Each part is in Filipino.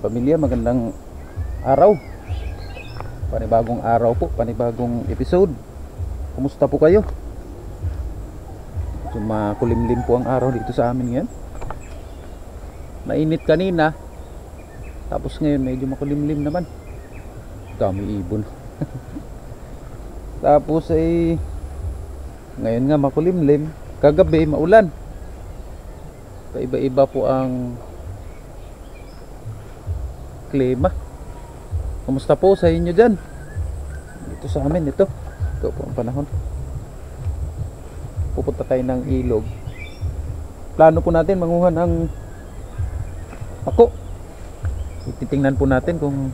pamilya, magandang araw. Panibagong araw po, panibagong episode. Kumusta po kayo? Medyo makulimlim po ang araw dito sa amin ngayon. Mainit kanina, tapos ngayon medyo makulimlim naman. Dami ibon. Tapos ay ngayon nga makulimlim, kagabi maulan. Iba-iba po ang klima. Kumusta po sa inyo dyan? Dito sa amin, ito po ang panahon. Pupunta tayo ng ilog. Plano po natin manguha ng pako. Ititingnan po natin kung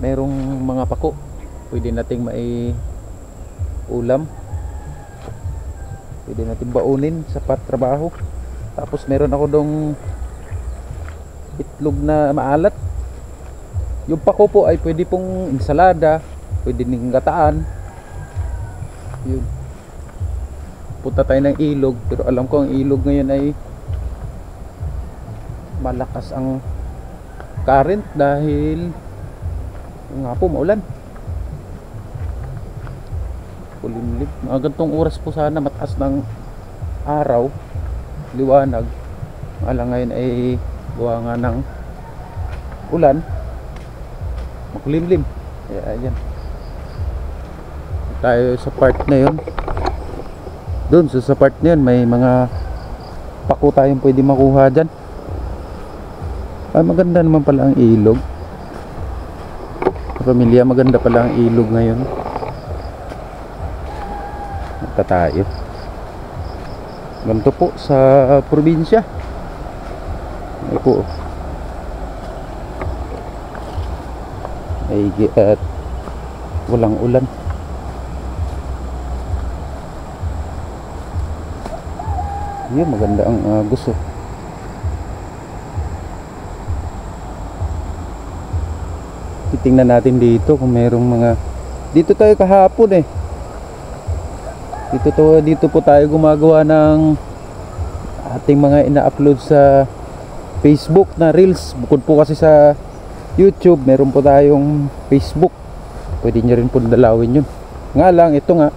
merong mga pako pwede nating ulam, pwede natin baunin sa patrabaho. Tapos meron ako dong itlog na maalat. Yung pako po ay pwede pong ensalada, pwede ning gataan. Yun. Punta tayo ng ilog, pero alam ko ang ilog ngayon ay malakas ang current dahil nga po maulan. Kulimlim. Mga gantong oras po sana mataas ng araw, liwanag. Alang ngayon ay gawa nga ng ulan, makulimlim. Ayan. Tayo sa part na yun. Doon sa part na yun may mga pako tayong pwede makuha dyan. Ay, maganda naman pala ang ilog. Pamilya, maganda pala ang ilog ngayon. Punta tayo. Ganito po sa probinsya. Ay po. At walang ulan. Yun, maganda ang gusto. Titingnan natin dito kung merong mga, dito tayo kahapon dito po tayo gumagawa ng ating mga ina-upload sa Facebook na reels. Bukod po kasi sa YouTube, meron po tayong Facebook. Pwede nyo rin po dalawin yun. Nga lang, ito nga,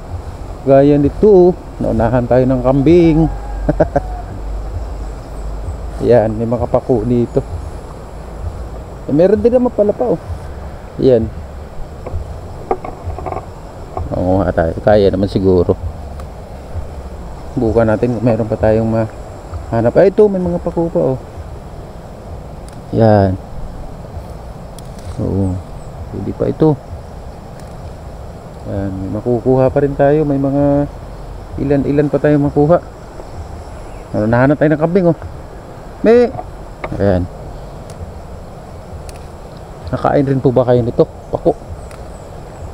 gaya nito, naunahan tayo ng kambing. Yan, may mga pako dito. Meron din naman pala pa yan. Oo nga tayo, kaya naman siguro. Bukan natin kung meron pa tayong mahanap. Ay, ito, may mga pako pa yan. Oo, hindi pa ito. Yan, may makukuha pa rin tayo. May mga ilan pa tayo makuha. Nahanap tayo ng kambing May, ayan. Nakain rin po ba kayo nito? Pako.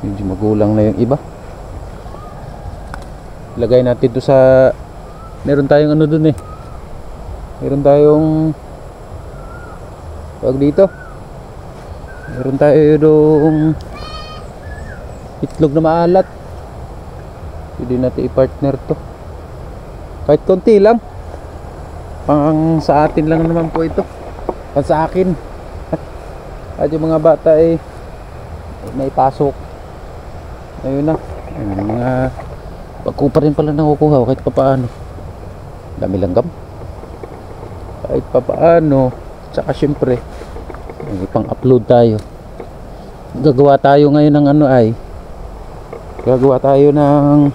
Medyo magulang na yung iba. Lagay natin ito sa, meron tayong dun meron tayong wag dito. Meron tayo doong itlog na maalat. Pwede natin i-partner to. Kahit konti lang. Pang sa atin lang naman po ito. Pang sa akin. At yung mga bata may pasok. Ayun na. Yung mga pagko pa rin pala nakukuha kahit papaano. Dami langgam. Kahit papaano. Tsaka syempre may pang-upload tayo. Gagawa tayo ngayon ng gagawa tayo ng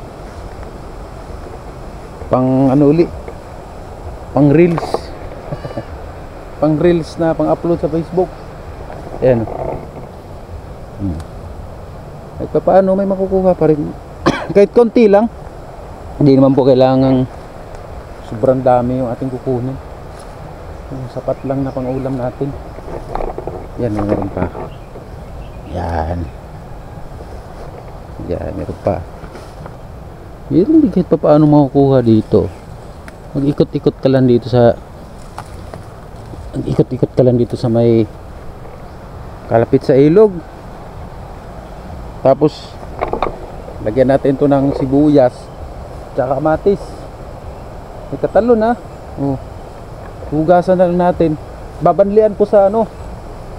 pang reels. Pang reels na pang-upload sa Facebook. Ayan. Kahit papaano may makukuha pa rin. Kahit konti lang. Hindi naman po kailangang sobrang dami yung ating kukunin. Yung sapat lang na pang-ulam natin. Yan, meron pa. Yan, meron pa. Meron din kahit pa paano makukuha dito. Mag-ikot-ikot ka lang dito sa may kalapit sa ilog. Tapos lagyan natin to ng sibuyas tsaka kamatis. May katalon hugasan na lang natin. Babanlian po sa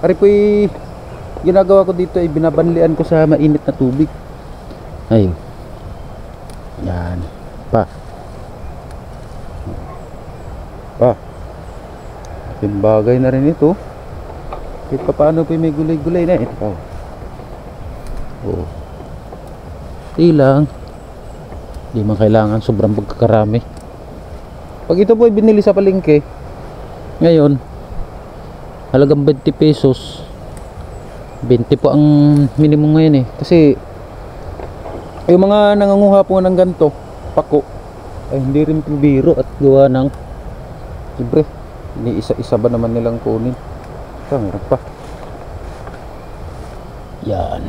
Ari po ginagawa ko dito ay binabanlian ko sa mainit na tubig. Ayun. Yan. Pa. Timbagay na rin ito. Kahit pa paano po may gulay-gulay na ito. Oo. Lang. Di man kailangan sobrang pagkakarami. Pag ito po ay binili sa palengke, ngayon halagang 20 pesos. 20 po ang minimum ngayon kasi yung mga nanganguha po ng ganto pako ay hindi rin biro at gawa ng libre. Ni isa-isa ba naman nilang kunin. Ito meron pa. Yan.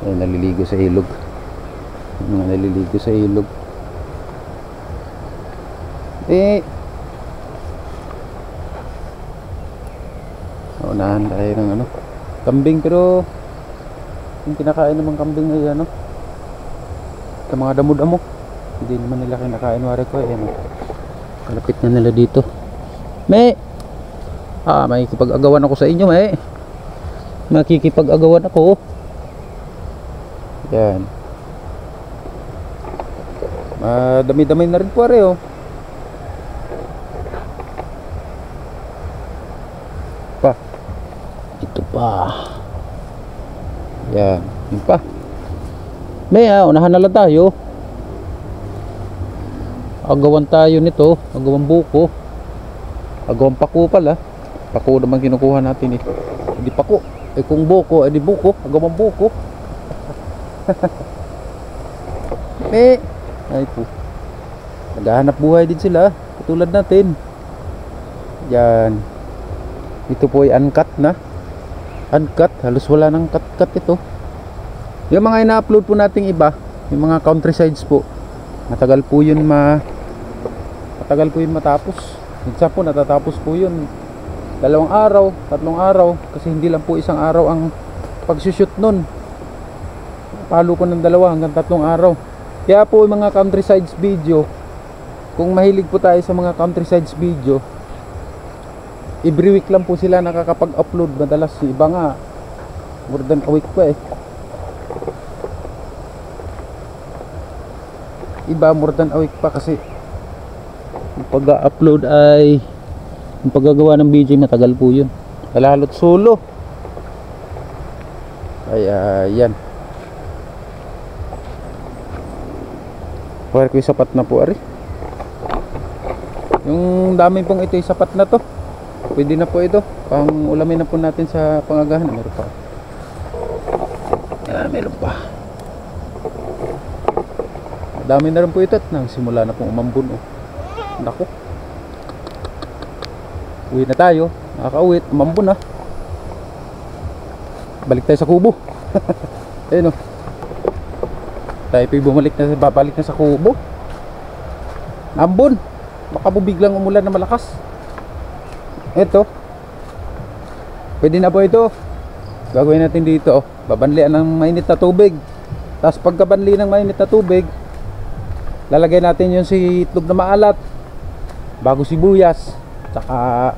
Ay, naliligo sa ilog. Mga naliligo sa ilog. Unahan tayo ng kambing, pero yung kinakain naman kambing ay sa mga damo-damo. Hindi naman nila kinakain, wari ko kalapit na nila dito. May makikipag-agawan ako sa inyo, makikipag-agawan ako. Yan. Madami-dami na rin po ito pa. Yan. Yun pa. May unahan na lang tayo. Agawan tayo nito. Agawan buko. Agawan pako pala. Pako naman kinukuha natin Hindi pako. Kung buko, di buko. Agawan buko. Ay po. Naghahanap buhay din sila. Katulad natin. Yan. Ito po ay uncut na. Uncut. Halos wala nang cut ito. Yung mga ina-upload po nating iba, yung mga countrysides po, matagal po yun matapos. Minsan po natatapos po yun 2 araw, 3 araw, kasi hindi lang po isang araw ang pagsushoot nun. Palo ko ng 2 hanggang 3 araw. Kaya po yung mga countrysides video, kung mahilig po tayo sa mga countrysides video, every week lang po sila nakakapag-upload. Madalas iba nga more than a week pa iba more than a week pa, kasi yung pag-upload ay yung paggagawa ng video matagal po yun, lalo't solo. Ay yan. Pwede ko sapat na po yung dami pong ito sapat na to. Pwede na po ito pang ulamin na po natin sa pangagahan. Meron pa. Meron pa. Dami na rin po ito at nagsimula na pong umambun Naku. Uwi na tayo. Nakaka-uwi. Umambun na. Balik tayo sa kubo. Ayun tayo babalik na sa kubo. Ambon. Baka po biglang umulan na malakas. Ito. Pwede na po ito. Gagawin natin dito babanlian ng mainit na tubig. Tapos pagkabanli ng mainit na tubig, lalagay natin yung itlog na maalat, bago sibuyas, tsaka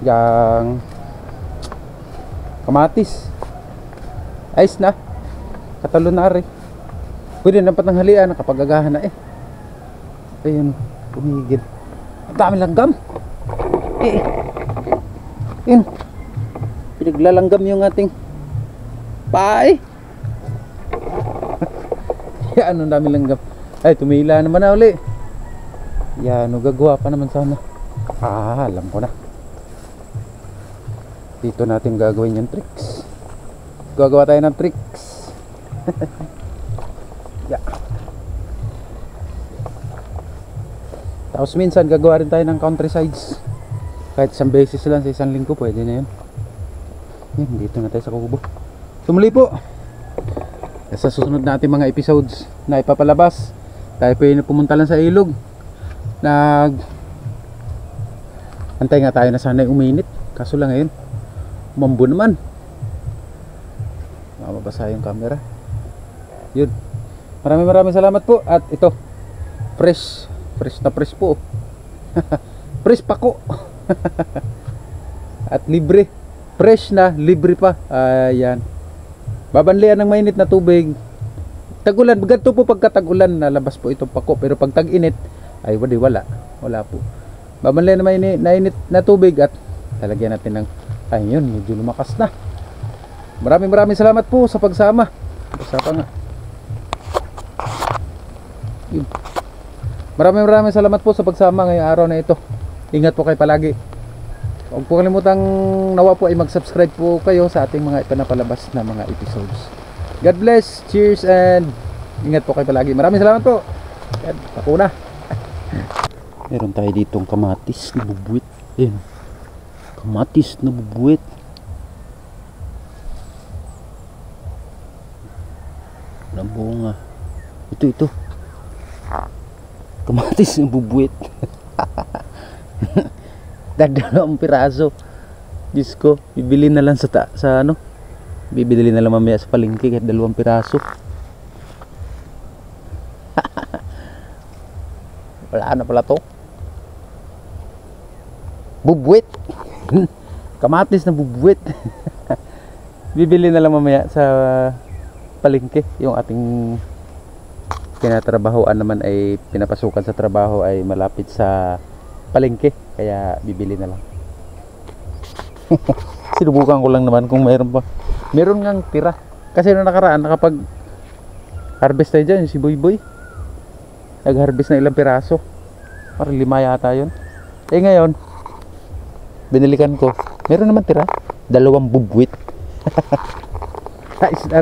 yung kamatis. Ayos na. Katalo na Pwede na patanghalian kapag agahan na Ayun, pumigil. Ang dami langgam. Yun. Pinaglalanggam yung ating paay. Yan, ang dami langgam. Ay, tumila naman na uli. Yan, gagawa pa naman sana. Alam ko na. Dito natin gagawin yung tricks. Gagawa tayo ng tricks. Yeah. Tapos minsan gagawa rin tayo ng countrysides. Kahit isang beses lang sa isang linggo, pwede na yun. Yan, dito na tayo sa kubo. Tumuli po. Sa susunod natin mga episodes na ipapalabas, tayo pwede pumunta lang sa ilog. Antay nga tayo na sana uminit. Kaso lang ngayon umambo naman. Mababasa yung camera. Yun. Maraming salamat po. At ito, fresh na fresh po. Fresh pako. At libre. Fresh na, libre pa. Ayan. Babanlian ng mainit na tubig. Tag-ulan, ganito po pagka tag-ulan, nalabas po itong pako. Pero pag tag-init, ay wala. Wala po. Babanlian na mainit na tubig at talagyan natin ng, ayun, medyo lumakas na. Maraming salamat po sa pagsama. Usapa nga. Yun. Maraming salamat po sa pagsama ngayong araw na ito. Ingat po kayo palagi. Huwag po kalimutang nawa po ay mag-subscribe po kayo sa ating mga ipinapalabas na mga episodes. God bless, cheers, and ingat po kayo palagi. Maraming salamat po. Yan, ako na. Meron tayo ditong kamatis na bubuwit. Ayan. Kamatis na bubuwit. Walang bunga. Ito. Kamatis na bubuwit. Dalawang piraso. Diyos ko, bibili na lang sa ano. Bibili na lang mamaya sa palengke kahit 2 piraso. Wala na pala to. Bubuwit. Kamatis na bubuwit. Bibili na lang mamaya sa palengke. Yung ating tinatrabahoan naman ay pinapasukan sa trabaho ay malapit sa palengke, kaya bibili na lang. Sinubukan ko lang naman kung mayroon pa. Meron ngang tira. Kasi nung nakaraan nakapag harvest tayo dyan, si Boy nag-harvest na ilang piraso. Parang 5 yata yun. Eh ngayon binilikan ko, meron naman tira. 2 bubuwit. Ayos na.